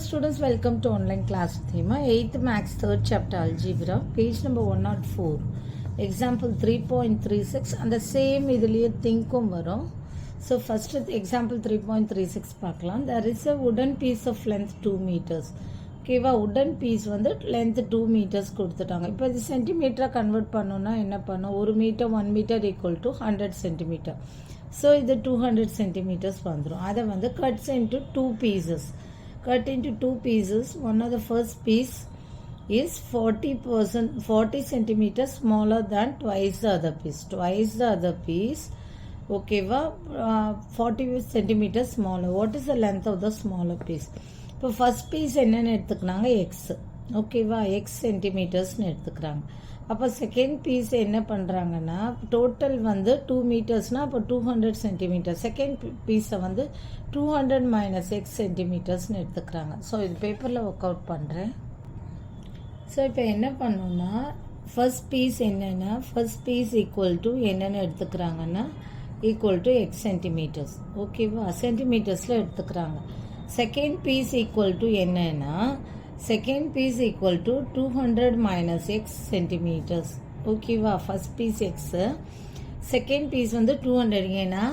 students, welcome to online class theme 8th max 3rd chapter algebra page number 104 example 3.36 and the same idliye thinkum varum. So first example 3.36 பார்க்கலாம். There is a wooden piece of length 2 meters. ஓகேவா, wooden piece வந்து length 2 meters கொடுத்துட்டாங்க. இப்போ இது சென்டிமீட்டரா convert பண்ணோம்னா என்ன பண்ணும்? 1 metre 1 metre equal to 100 centimeter. So இது 200 centimeters வந்துரும். அதை வந்து cuts into 2 pieces. Cut into 2 pieces. One of the first piece is 40 centimeters smaller than twice the other piece. Twice the other piece. Okay, 40 centimeters smaller. What is the length of the smaller piece? இப்போ first piece என்னன்னு எடுத்துக்கிறாங்க x. ஓகேவா, x சென்டிமீட்டர்ஸ்னு எடுத்துக்கிறாங்க. அப்போ second piece என்ன பண்ணுறாங்கன்னா total வந்து 2 மீட்டர்ஸ்னால் அப்போ 200 சென்டிமீட்டர். செகண்ட் பீஸை வந்து 200 மைனஸ் எக்ஸ் சென்டிமீட்டர்ஸ்னு எடுத்துக்கிறாங்க. ஸோ இது பேப்பரில் ஒர்க் அவுட் பண்ணுறேன். ஸோ இப்போ என்ன பண்ணோன்னா ஃபர்ஸ்ட் பீஸ் என்னென்னா ஃபர்ஸ்ட் பீஸ் ஈக்குவல் டு என்னென்னு எடுத்துக்கிறாங்கன்னா ஈக்குவல் டு எக்ஸ் சென்டிமீட்டர்ஸ். ஓகேவா, சென்டிமீட்டர்ஸில் எடுத்துக்கிறாங்க. செகண்ட் பீஸ் ஈக்குவல் டு என்னன்னா second piece equal to 200 minus x centimeters. ஓகேவா, first piece x, second piece வந்து 200. ஏன்னா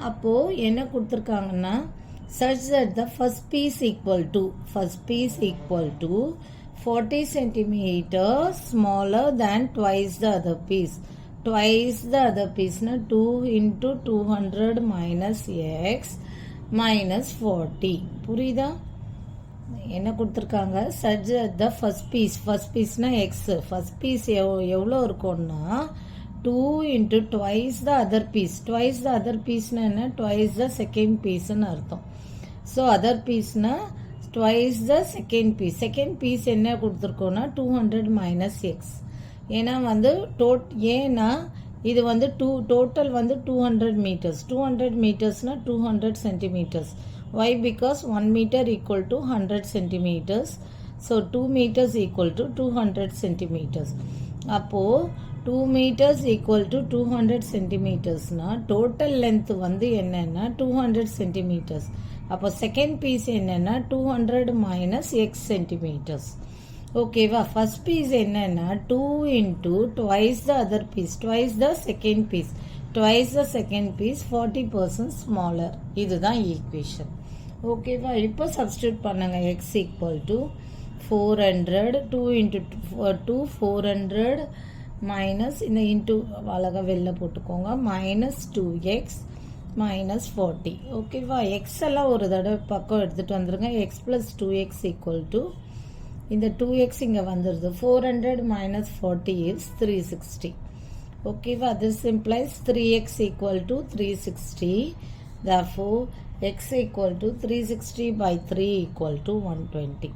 அப்போது என்ன கொடுத்துருக்காங்கன்னா such that the first piece equal to 40 centimeters smaller than twice the other piece. Twice the other piece na 2 into 200 minus x minus 40. புரியுதா? என்ன கொடுத்துருக்காங்க such the first பீஸ்னா x. First piece எவ்வளோ இருக்கும்னா 2 into twice the other piece. twice the other pieceனா என்ன? twice the second pieceன்னு அர்த்தம். So other பீஸ்னா twice the second piece. Second piece என்ன கொடுத்துருக்கோன்னா 200 மைனஸ் எக்ஸ். ஏன்னா வந்து ஏன்னா இது வந்து டோட்டல் வந்து 200 metres. 200 மீட்டர்ஸ்னா 200 centimetres. Why? Because 1 meter equal to 100 centimeters. So 2 meters equal to 200 centimeters. அப்போ 2 meters equal to 200 centimeters na total length வந்து என்னன்னா 200 centimeters. அப்போ second piece என்னன்னா 200 minus x centimeters. ஓகேவா, first piece என்னன்னா 2 into twice the other piece. Twice the second piece. Twice the second piece 40% smaller. இதுதான் equation. ஓகேவா, இப்போ சப்ஸ்டியூட் பண்ணுங்க. x equal to 400 2 into 2 400 minus இந்த இன்ட்டு அழகாக வெளில போட்டுக்கோங்க மைனஸ் 2x மைனஸ் 40. ஓகேவா, எக்ஸ் எல்லாம் ஒரு தடவை பக்கம் எடுத்துகிட்டு வந்துடுங்க. X plus 2x equal to இந்த 2x இங்கே வந்துடுது. 400 minus 40 is 360. Okay, this implies 3x equal to 360. Therefore, x equal to 360 by 3 equal to 120.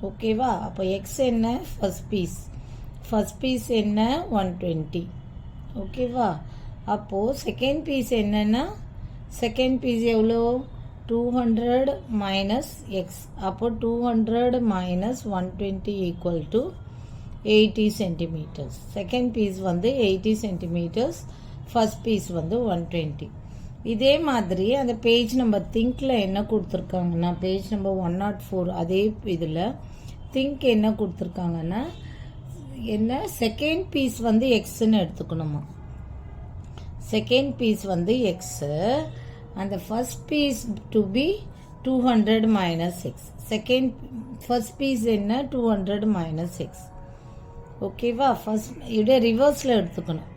Okay, அப்போ x என்ன? first piece என்ன? 120. Okay, அப்போ second piece என்னன்னா second piece எவ்வளோ? 200 minus x. அப்போ 200 minus 120 equal to 80 centimeters. Second piece வந்து 80 centimeters. First piece வந்து 120. இதே மாதிரி அந்த பேஜ் நம்பர் திங்க்ல என்ன கொடுத்துருக்காங்கன்னா பேஜ் நம்பர் 104 அதே இதில் திங்க் என்ன கொடுத்துருக்காங்கன்னா என்ன செகண்ட் பீஸ் வந்து எக்ஸ்ன்னு எடுத்துக்கணுமா. செகண்ட் பீஸ் வந்து எக்ஸு அந்த first piece to be 200 minus x. First piece என்ன? 200 மைனஸ் எக்ஸ். ஓகேவா, ஃபர்ஸ்ட் இதே ரிவர்ஸில் எடுத்துக்கணும்.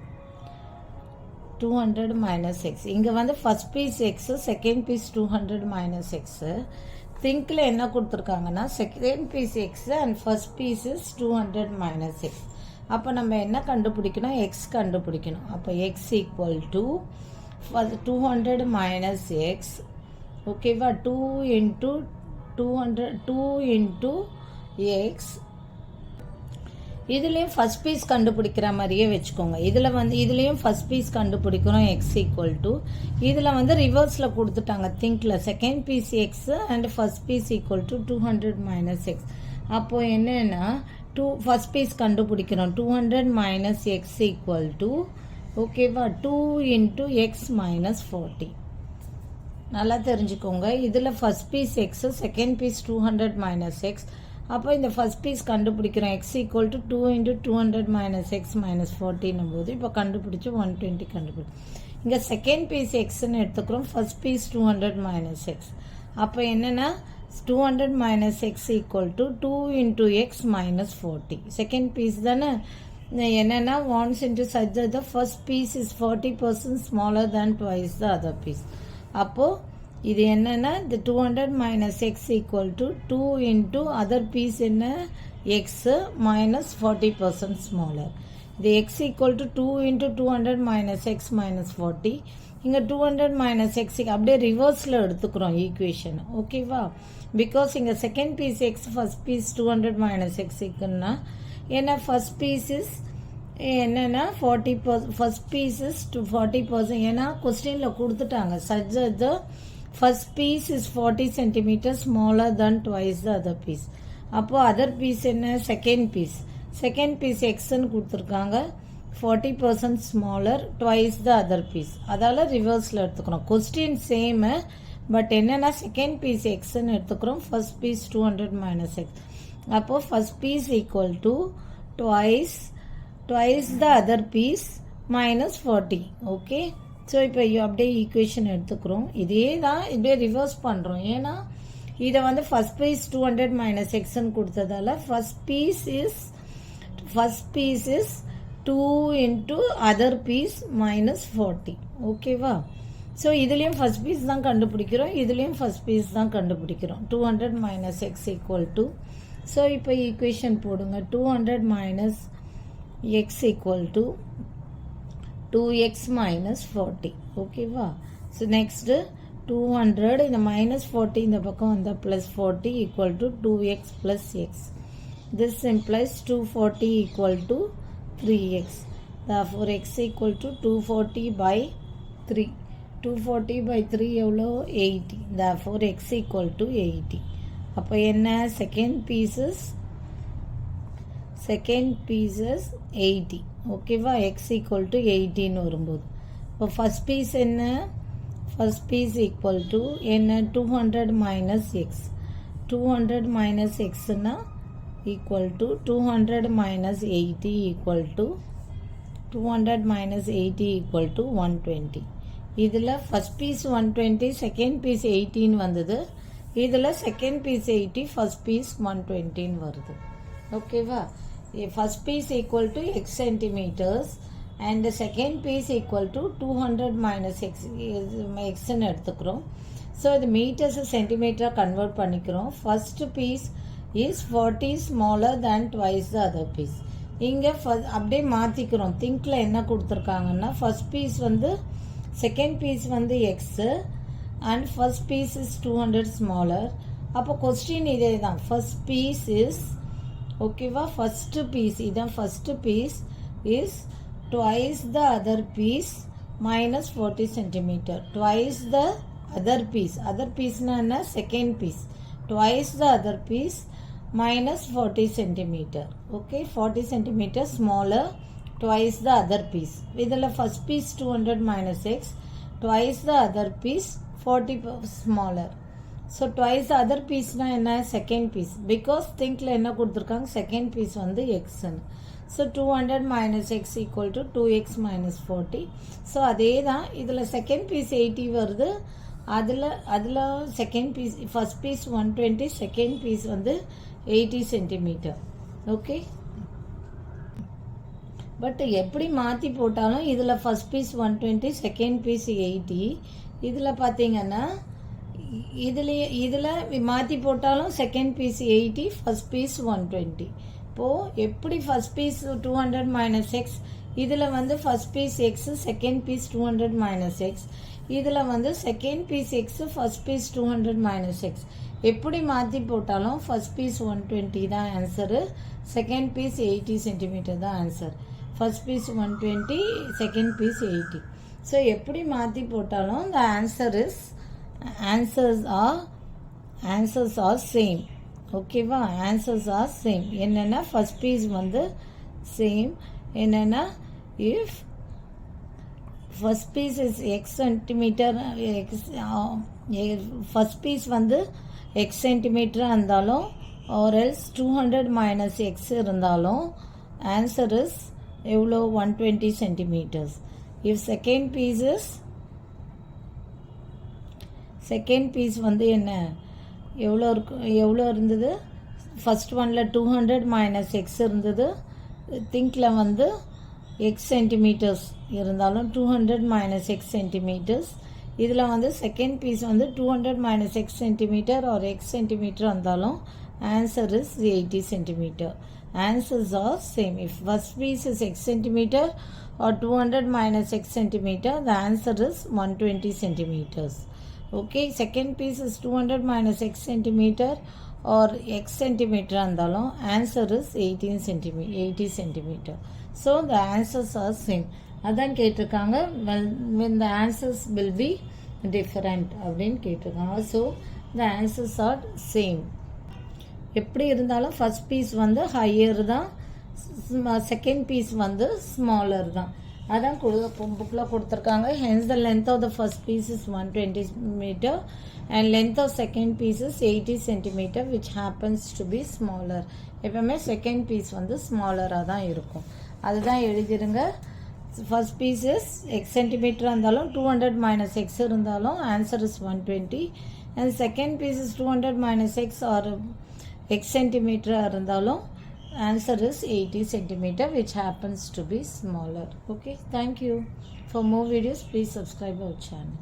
200 மைனஸ் எக்ஸ். இங்கே வந்து first piece x, second piece 200 minus x. திங்கில் என்ன கொடுத்துருக்காங்கன்னா second piece x and first piece is 200 minus x. அப்போ நம்ம என்ன கண்டுபிடிக்கணும்? எக்ஸ் கண்டுபிடிக்கணும். அப்போ x equal to 200 minus x. ஓகேவா, 2 into 200 2 into எக்ஸ். இதுலேயும் ஃபர்ஸ்ட் பீஸ் கண்டுபிடிக்கிற மாதிரியே வச்சுக்கோங்க. இதில் வந்து இதுலேயும் ஃபர்ஸ்ட் பீஸ் கண்டுபிடிக்கிறோம். எக்ஸ் ஈக்குவல் டு இதில் வந்து ரிவர்ஸில் கொடுத்துட்டாங்க திங்கில் second piece x and first piece equal to 200 minus x. அப்போது என்னென்னா ஃபர்ஸ்ட் பீஸ் கண்டுபிடிக்கிறோம். 200 மைனஸ் எக்ஸ் ஈக்குவல் டு ஓகேவா 2 into எக்ஸ் மைனஸ் 40. நல்லா தெரிஞ்சுக்கோங்க. இதில் first piece x, second piece 200 minus x. அப்போ இந்த ஃபர்ஸ்ட் பீஸ் கண்டுபிடிக்கிறோம். X equal to 2 into 200 minus x minus 40 போது இப்போ கண்டுபிடிச்சி 120 கண்டுபிடிச்சி. இங்கே செகண்ட் பீஸ் எக்ஸ்ன்னு எடுத்துக்கிறோம். First piece 200 minus x. அப்போ என்னென்னா 200 minus x equal to 2 into x minus 40. Second piece தானே. என்னென்னா once into such that the first piece is 40% smaller than twice the other piece. அப்போது இது என்னென்னா இந்த 200 minus x equal to 2 into other piece என்ன x minus 40% smaller. இது x equal to 2 into 200 minus x minus 40. இங்கே 200 minus எக்ஸுக்கு அப்படியே ரிவர்ஸில் எடுத்துக்கிறோம் ஈக்குவேஷன். ஓகேவா? பிகாஸ் இங்கே second piece x first piece 200 minus எக்ஸுக்குன்னா ஏன்னா ஃபர்ஸ்ட் பீஸ் இஸ் என்னென்னா 40%, ஃபர்ஸ்ட் பீஸ் இஸ் 40%. ஏன்னா கொஸ்டினில் கொடுத்துட்டாங்க such that the first piece is 40 centimetre smaller than twice the other piece. அப்போது அதர் பீஸ் என்ன செகண்ட் பீஸ். செகண்ட் பீஸ் எக்ஸ்ன்னு கொடுத்துருக்காங்க. 40% smaller twice the other piece. அதால் ரிவர்ஸில் எடுத்துக்கிறோம். கொஸ்டின் சேமு, பட் என்னென்னா செகண்ட் பீஸ் எக்ஸ்ன்னு எடுத்துக்கிறோம். First piece 200 minus x. அப்போது first piece equal to twice the other piece minus 40. Okay. So இப்போ அப்படியே ஈக்குவேஷன் எடுத்துக்கிறோம். இதே தான் இப்படியே ரிவர்ஸ் பண்ணுறோம். ஏன்னா இதை வந்து ஃபர்ஸ்ட் பீஸ் 200 மைனஸ் எக்ஸ்ன்னு கொடுத்ததால first piece is 2 into other piece minus 40. ஓகேவா? ஸோ இதுலேயும் ஃபர்ஸ்ட் பீஸ் தான் கண்டுபிடிக்கிறோம், இதுலேயும் ஃபர்ஸ்ட் பீஸ் தான் கண்டுபிடிக்கிறோம். 200 minus x equal to, so இப்போ ஈக்குவேஷன் போடுங்க. 200 minus x equal to 2x minus 40. ஓகேவா? ஸோ நெக்ஸ்ட்டு 200 இந்த மைனஸ் 40 இந்த பக்கம் வந்தால் plus 40 equal to 2x plus X. This implies 240 equal to 3x. therefore x equal to 240 by 3. 240 by 3 எவ்வளோ 80. therefore x equal to 80. அப்போ என்ன second pieces 80. ஓகேவா? X equal to 80ன்னு வரும்போது இப்போ ஃபர்ஸ்ட் பீஸ் என்ன ஃபர்ஸ்ட் பீஸ் ஈக்குவல் டு என்ன 200 minus x. 200 minus எக்ஸ்னா equal to 200 minus 80 equal to 200 minus 80 equal to 120. இதில் ஃபர்ஸ்ட் பீஸ் 120 செகண்ட் பீஸ் 80ன்னு வந்தது. இதில் செகண்ட் பீஸ் 80 ஃபர்ஸ்ட் பீஸ் 120ன்னு வருது. ஓகேவா? First piece equal to x centimetres and second piece equal to 200 minus எக்ஸ்ன்னு எடுத்துக்கிறோம். ஸோ இது மீட்டர்ஸை சென்டிமீட்டராக கன்வெர்ட் பண்ணிக்கிறோம். First piece is 40 smaller than twice the other piece. இங்கே அப்படியே மாற்றிக்கிறோம். திங்கில் என்ன கொடுத்துருக்காங்கன்னா ஃபர்ஸ்ட் பீஸ் வந்து செகண்ட் பீஸ் வந்து x and first piece is 200 smaller. அப்போ கொஸ்டின் இதே தான். ஃபர்ஸ்ட் பீஸ் இஸ் ஓகேவா? ஃபர்ஸ்ட் பீஸ் இதான் first piece is twice the other piece minus 40 centimetre. Twice the other piece. Other பீஸ்னா என்ன second piece. Twice the other piece minus 40 centimeter. Okay, 40 centimeter smaller, twice the other piece. இதில் first piece 200 minus x, twice the other piece 40 smaller. So twice the other piece na என்ன second piece. Because thinkல என்ன கொடுத்துருக்காங்க second piece வந்து x. So 200 minus x equal to 2x minus 40. So அதே தான் இதில் second piece 80 வருது. அதில் second piece first piece 120 second piece வந்து 80 சென்டிமீட்டர். ஓகே, பட் எப்படி மாற்றி போட்டாலும் இதில் ஃபர்ஸ்ட் பீஸ் 120 செகண்ட் பீஸ் 80. இதில் பார்த்தீங்கன்னா இதில் மாற்றி போட்டாலும் செகண்ட் பீஸ் 80 ஃபர்ஸ்ட் பீஸ் 120. இப்போது எப்படி ஃபர்ஸ்ட் பீஸ் 200 மைனஸ் எக்ஸ், இதில் வந்து first piece x second piece 200 minus x, இதில் வந்து second piece x first piece 200 minus x. எப்படி மாற்றி போட்டாலும் ஃபர்ஸ்ட் பீஸ் 120 தான் ஆன்சரு, செகண்ட் பீஸ் 80 சென்டிமீட்டர் தான் answer. First piece 120 second piece 80. So எப்படி மாற்றி போட்டாலும் the answers are சேம். ஓகேவா? Answers are same. என்னென்னா ஃபர்ஸ்ட் பீஸ் வந்து சேம். என்னென்னா if first piece is x centimeter, x first piece வந்து எக்ஸ் சென்டிமீட்டராக இருந்தாலும் or else 200 minus x இருந்தாலும் answer is எவ்வளோ 120 centimeters. if second piece வந்து என்ன எவ்வளோ இருந்தது ஃபர்ஸ்ட் ஒன்ல 200 minus x இருந்தது திங்கில் வந்து x சென்டிமீட்டர்ஸ் இருந்தாலும் 200 minus x சென்டிமீட்டர்ஸ் இதில் வந்து செகண்ட் பீஸ் வந்து 200 minus x centimetre or x centimetre இருந்தாலும் answer is 80 centimeter. Answers are same. If first piece is x centimeter or 200 minus x centimeter, the answer is 120 centimeters. Okay, second piece is 200 minus x centimeter or x centimeter andalum, answer is 80 centimeter. So the answers are same. அதான் கேட்டிருக்காங்க when the answers will be different அப்படின்னு கேட்டிருக்காங்க. So the answers are same. எப்படி இருந்தாலும் first piece வந்து higher தான், second piece வந்து smaller தான். அதான் புக்கில் கொடுத்துருக்காங்க. Hence the length of the first piece is 120 meter and length of second piece is 80 centimeter which happens to be smaller. எப்பவுமே செகண்ட் பீஸ் வந்து ஸ்மாலராக தான் இருக்கும். அதுதான் எழுதிருங்க. ஃபர்ஸ்ட் பீஸ் இஸ் எக்ஸ் சென்டிமீட்டராக இருந்தாலும் 200 மைனஸ் எக்ஸ் இருந்தாலும் answer is 120 and second piece is 200 minus x R x centimeter இருந்தாலும் answer is 80 centimeter which happens to be smaller. Okay, thank you. For more videos please subscribe our channel.